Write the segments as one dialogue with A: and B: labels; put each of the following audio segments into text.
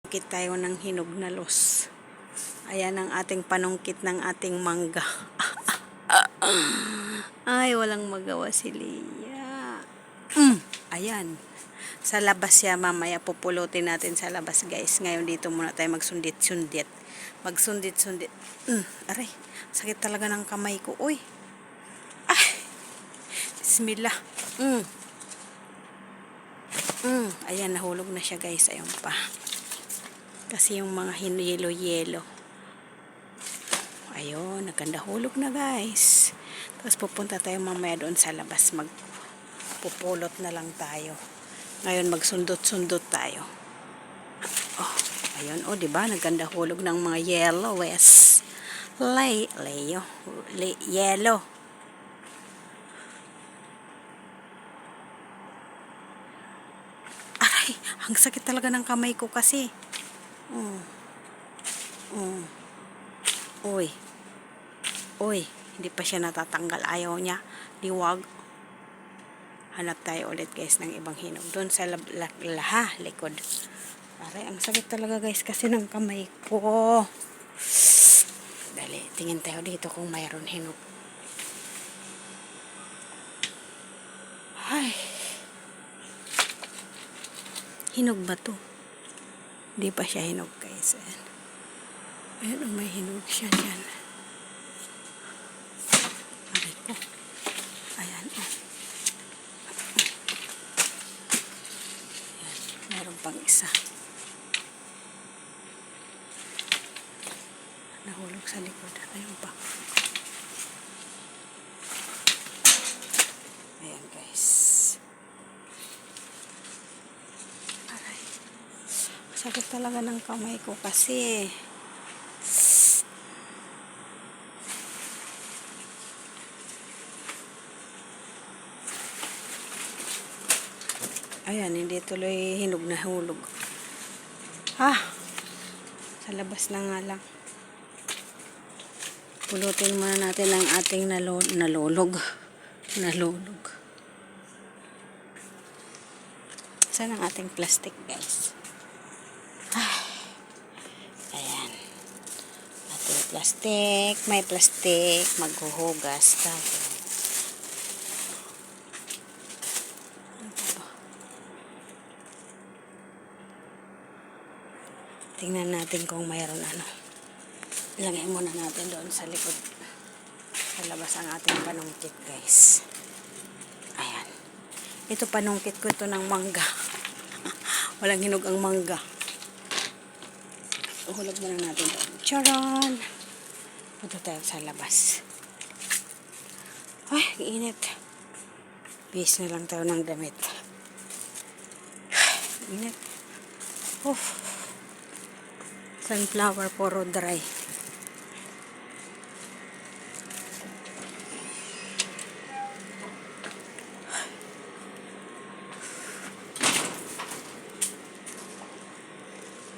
A: Panungkit tayo ng hinog na los. Ayan ang ating panungkit ng ating mangga. Ay, walang magawa si Leah. Ayan. Sa labas siya, mamaya pupulutin natin sa labas, guys. Ngayon dito muna tayo magsundit-sundit. Magsundit-sundit. Aray, sakit talaga ng kamay ko. Uy. Ay. Bismillah. Ayan, nahulog na siya, guys. Ayun pa. Kasi yung mga yelo-yelo. Ayun, nagkandahulog na, guys. Tapos pupunta tayo mamaya doon sa labas. Magpupulot na lang tayo. Ngayon magsundot-sundot tayo. Oh, ayun, oh, 'di ba? Nagkandahulog ng mga yellow, yes. Yellow. Aray, ang sakit talaga ng kamay ko kasi. Uy, hindi pa siya natatanggal. Ayaw niya. Liwag. Hanap tayo ulit, guys, ng ibang hinog. Doon sa likod. Aray, ang sakit talaga, guys, kasi ng kamay ko. Dali, tingin tayo dito kung mayroon hinog. Ay. Hinog ba to? Hindi pa siya hinog, guys. Ayan, may hinog siya dyan. Aray ko. Ayan, oh. Ayan, meron pang isa. Nahulog sa likod. Ayun pa. Ayan, guys. Aray. Sakit talaga ng kamay ko kasi. Ayan, hindi tuloy hinog na hulog. Sa labas na nga lang. Pulutin muna natin ang ating nalulog. Saan ang ating plastic, guys? Ayan. Ating plastic. May plastic. Maghuhugas tayo. Tingnan natin kung mayroon ano. Ilagay muna natin doon sa likod. Sa labas ang ating panungkit, guys. Ayan. Ito panungkit ko ito ng mangga. Walang hinog ang mangga. Uhulog muna natin doon. Charan! Punta tayo sa labas. Ay, init. Bihis na lang tayo ng damit. Init. Sunflower puro dry.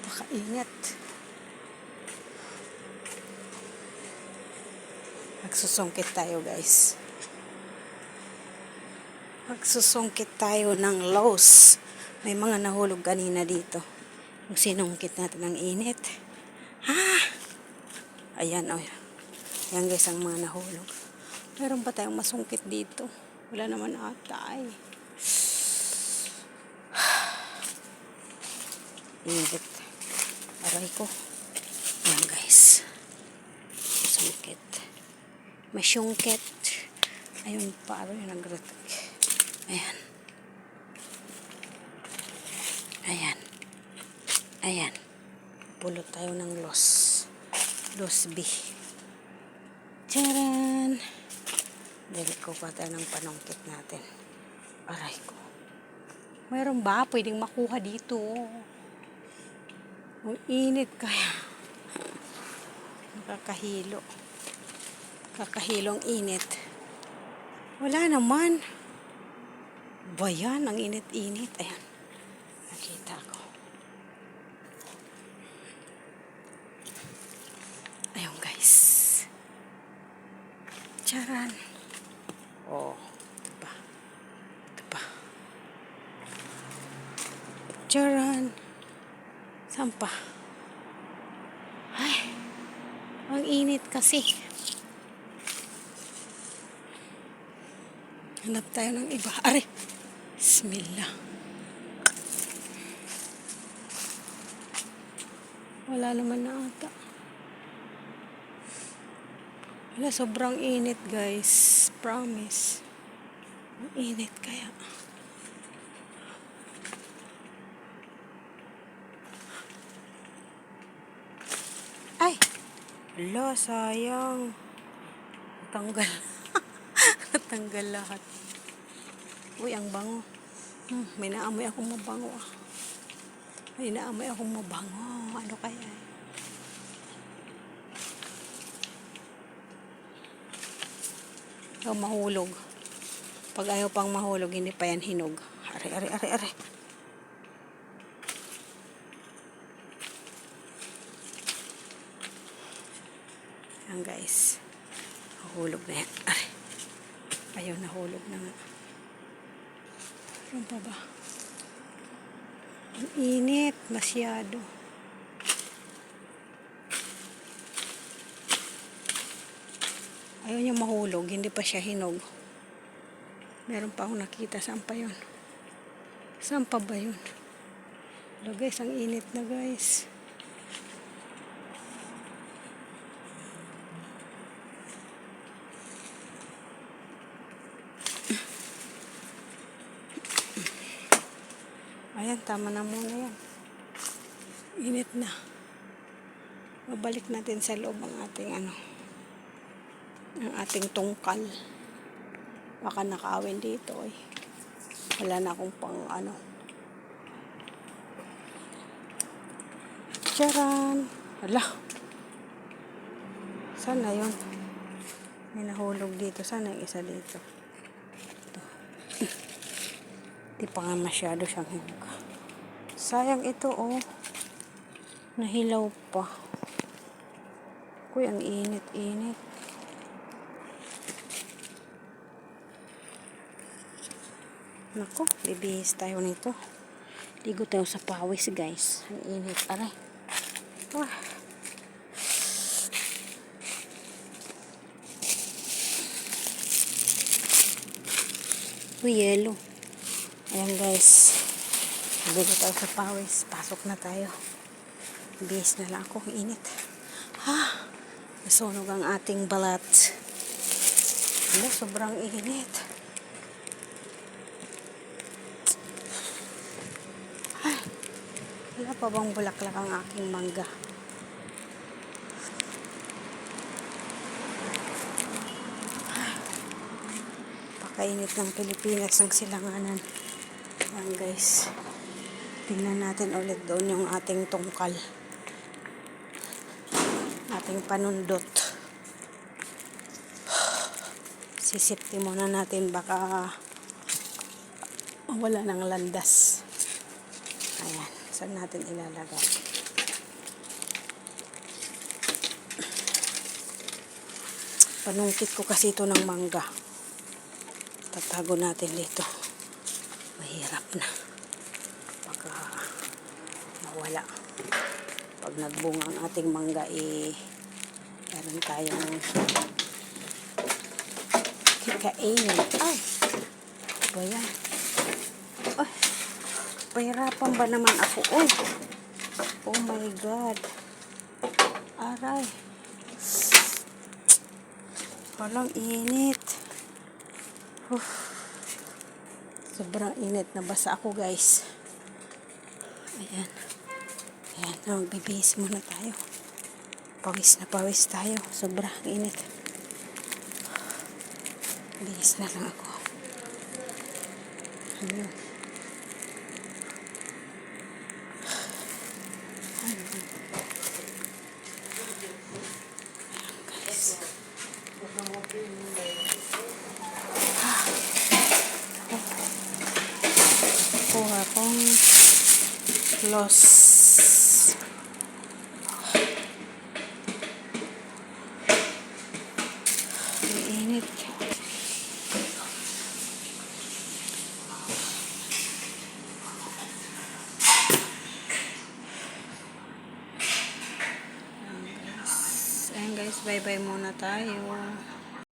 A: Pakainit. Magsusungkit tayo, guys. Magsusungkit tayo ng lows. May mga nahulog kanina dito. Kung sinungkit natin ang init. Ayan, oh. Yan, guys, ang mga nahulog. Meron pa tayong masungkit dito. Wala naman ata, ay. Init. Aray ko. Yan, guys. Sungkit. Masyungkit. Ayun pa. Aray, nagratak. Ayan. Ayan. Pulot tayo ng los B. Charan! Dali ko pa tayo ng panungkit natin. Aray ko. Mayroon ba pwedeng makuha dito? Ang init kaya. Nakakahilo. Kakahilong init. Wala naman. Bayan, ang init-init. Ayan. Nakita ko. Ayun, guys. Charan. Oh, ito pa. Charan. Saan pa? Ay, ang init kasi. Hanap tayo ng iba. Are, bismillah. Wala naman na ata. Wala, sobrang init guys. Promise. Ang init kaya. Ay! Ala, sayang. Natanggal. Natanggal lahat. Uy, ang bango. May naamoy akong mabango ah. May naamoy akong mabango. Ano kaya? Mahulog. Pag ayaw pang mahulog, hindi pa yan hinog. Are. Yan guys. Nahulog na yan. Are. Ayaw, nahulog na nga. Ano pa ba? Ang init. Masyado. Ayaw niya mahulog. Hindi pa siya hinog. Meron pa akong nakita. Saan pa yun? Saan pa ba yun? Hello guys, ang init na guys. Ayan, tama na muna yan. Init na. Babalik natin sa loob ang ating ang ating tungkal. Baka nakawin dito eh. Wala na akong pang Charan! Hala! Saan na yun? May nahulog dito. Saan yung isa dito? Ito. Di pa nga masyado siyang hinog. Sayang ito oh. Nahilaw pa. Kuy, ang init-init. Nako, bibihis tayo nito. Ligo tayo sa pawis guys. Ang init. Aray. Ah. Uy, yelo. Ayan guys. Ligo tayo sa pawis. Pasok na tayo. Bihis na lang ako. Init. Ha? Nasunog ang ating balat. Ano, sobrang init. Wala pa bang bulaklak ang aking mangga? Pakainit ng Pilipinas ng silanganan. Ayan guys. Tingnan natin ulit doon yung ating tungkal. Ating panundot. Sisipti muna natin baka wala ng landas. Ayan. Saan natin ilalagay? Panungkit ko kasi ito ng mangga. Tatago natin dito. Mahirap na. Baka mawala. Pag nagbunga ang ating mangga, meron tayong kikainin. Ay! Ba yan? Ay! Pahirapan ba naman ako? Uy! Oh my God! Aray! Walang init. Sobrang init. Nabasa ako guys. Ayan. Ayan. Magbibihis muna tayo. Pawis na pawis tayo. Sobrang init. Bihis na lang ako. Ayan. Kuha kong loss. Init. guys. Bye-bye muna tayo.